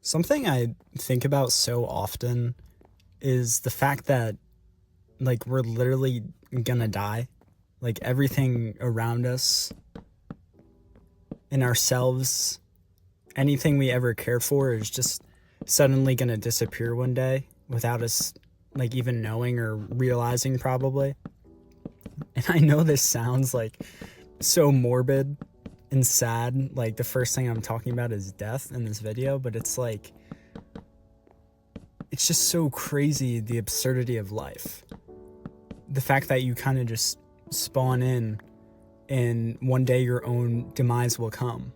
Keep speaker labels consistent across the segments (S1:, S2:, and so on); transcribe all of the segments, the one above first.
S1: Something I think about so often is the fact that, like, we're literally gonna die. Like, everything around us and ourselves, anything we ever cared for is just suddenly gonna disappear one day without us, like, even knowing or realizing, probably. And I know this sounds like so morbid and sad. Like, the first thing I'm talking about is death in this video, but it's like, it's just so crazy, the absurdity of life. The fact that you kind of just spawn in and one day your own demise will come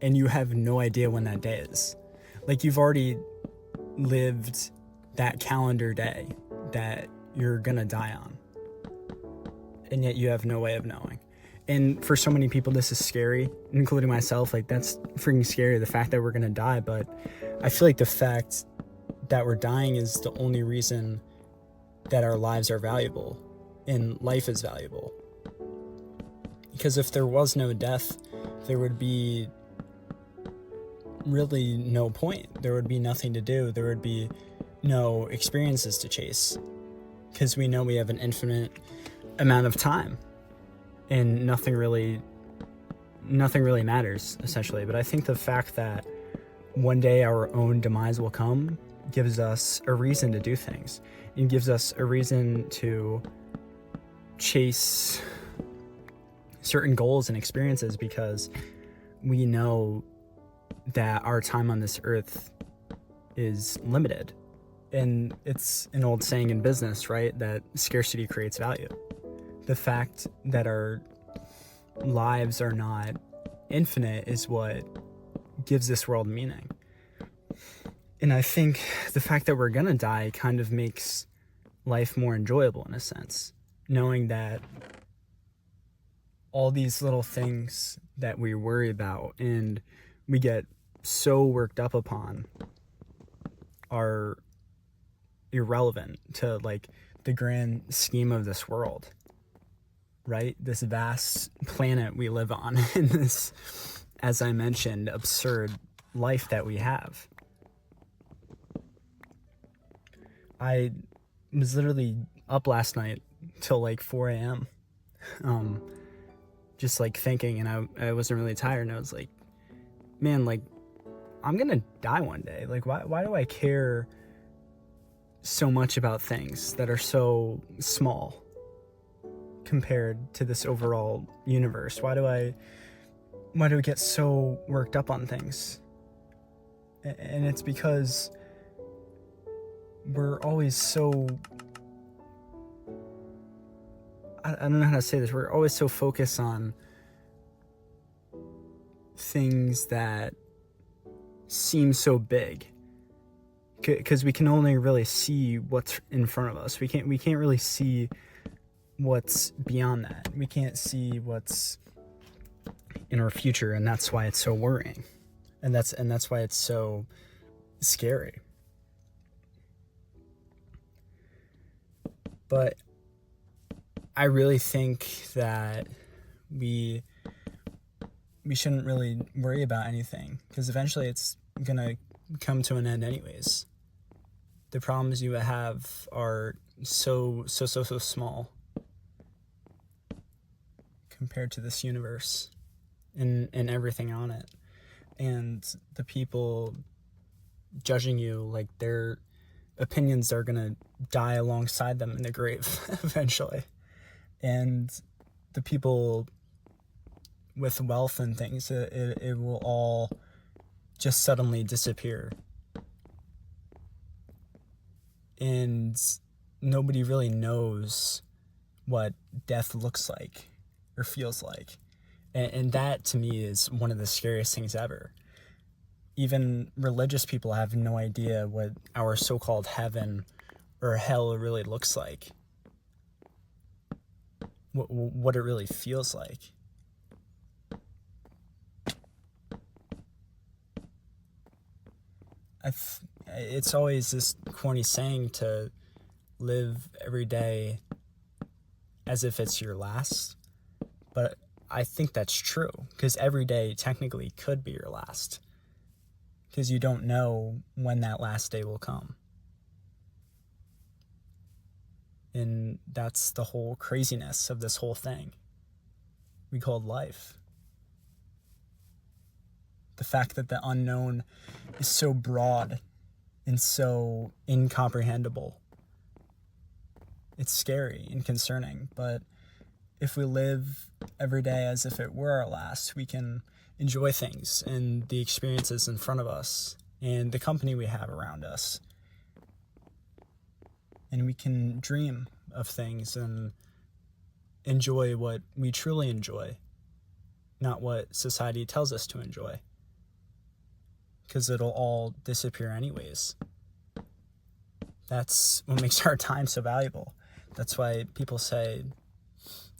S1: and you have no idea when that day is. Like, you've already lived that calendar day that you're gonna die on, and yet you have no way of knowing. And for so many people, this is scary, including myself. Like, that's freaking scary, the fact that we're gonna die. But I feel like the fact that we're dying is the only reason that our lives are valuable and life is valuable. Because if there was no death, there would be really no point. There would be nothing to do. There would be no experiences to chase. Because we know we have an infinite amount of time and nothing really matters, essentially. But I think the fact that one day our own demise will come gives us a reason to do things. It gives us a reason to chase certain goals and experiences, because we know that our time on this earth is limited. And it's an old saying in business, right? That scarcity creates value. The fact that our lives are not infinite is what gives this world meaning. And I think the fact that we're gonna die kind of makes life more enjoyable in a sense, knowing that all these little things that we worry about and we get so worked up upon are irrelevant to, like, the grand scheme of this world, right? This vast planet we live on in this, as I mentioned, absurd life that we have. I was literally up last night till like 4 a.m. Just like thinking, and I wasn't really tired, and I was like, man, like, I'm gonna die one day. Like, why do I care so much about things that are so small compared to this overall universe? Why do we get so worked up on things? And it's because we're always so, I don't know how to say this, we're always so focused on things that seem so big, because we can only really see what's in front of us. We can't really see what's beyond that. We can't see what's in our future, and that's why it's so worrying, and that's why it's so scary. But I really think that we shouldn't really worry about anything, because eventually it's gonna come to an end anyways. The problems you have are so small compared to this universe and everything on it. And the people judging you, like, their opinions are gonna die alongside them in the grave eventually. And the people with wealth and things, it will all just suddenly disappear. And nobody really knows what death looks like or feels like. And that, to me, is one of the scariest things ever. Even religious people have no idea what our so-called heaven or hell really looks like. What it really feels like. It's always this corny saying to live every day as if it's your last. But I think that's true, because every day technically could be your last. because you don't know when that last day will come. And that's the whole craziness of this whole thing we called life. The fact that the unknown is so broad and so incomprehensible. It's scary and concerning, but if we live every day as if it were our last, we can enjoy things and the experiences in front of us and the company we have around us. And we can dream of things and enjoy what we truly enjoy, not what society tells us to enjoy, because it'll all disappear anyways. That's what makes our time so valuable. That's why people say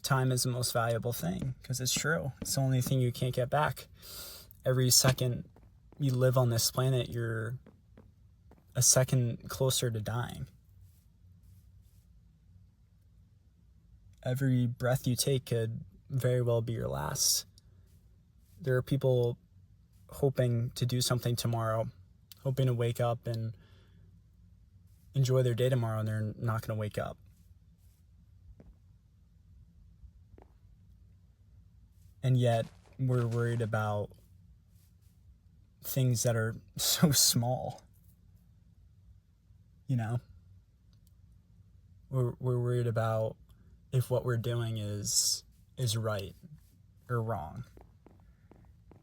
S1: time is the most valuable thing, because it's true. It's the only thing you can't get back. Every second you live on this planet, you're a second closer to dying. Every breath you take could very well be your last. There are people hoping to do something tomorrow, hoping to wake up and enjoy their day tomorrow, and they're not going to wake up. And yet we're worried about things that are so small. You know? We're worried about if what we're doing is right or wrong.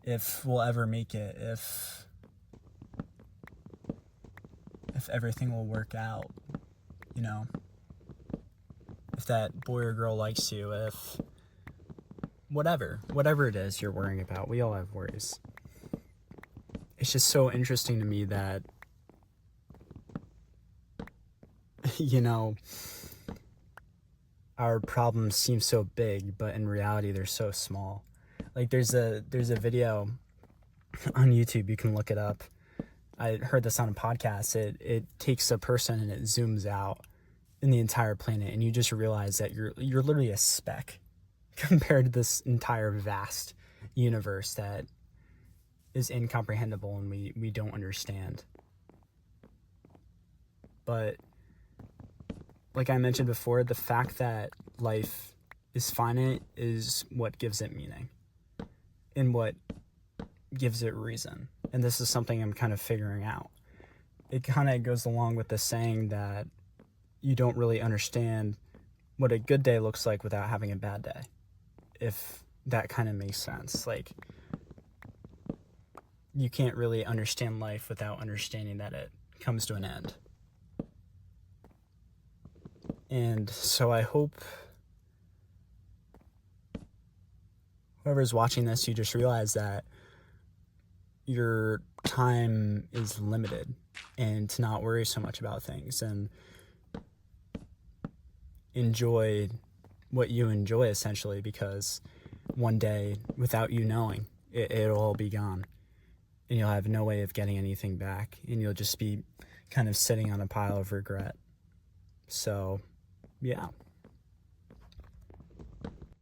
S1: If we'll ever make it, if everything will work out, you know? If that boy or girl likes you, if whatever it is you're worrying about. We all have worries. It's just so interesting to me that, you know, our problems seem so big, but in reality they're so small. Like there's a video on YouTube, you can look it up. I heard this on a podcast. It takes a person and it zooms out in the entire planet, and you just realize that you're literally a speck compared to this entire vast universe that is incomprehensible and we don't understand. But like I mentioned before, the fact that life is finite is what gives it meaning and what gives it reason. And this is something I'm kind of figuring out. It kind of goes along with the saying that you don't really understand what a good day looks like without having a bad day, if that kind of makes sense. Like, you can't really understand life without understanding that it comes to an end. And so I hope whoever's watching this, you just realize that your time is limited and to not worry so much about things and enjoy what you enjoy, essentially, because one day, without you knowing, it'll all be gone and you'll have no way of getting anything back, and you'll just be kind of sitting on a pile of regret. So, yeah.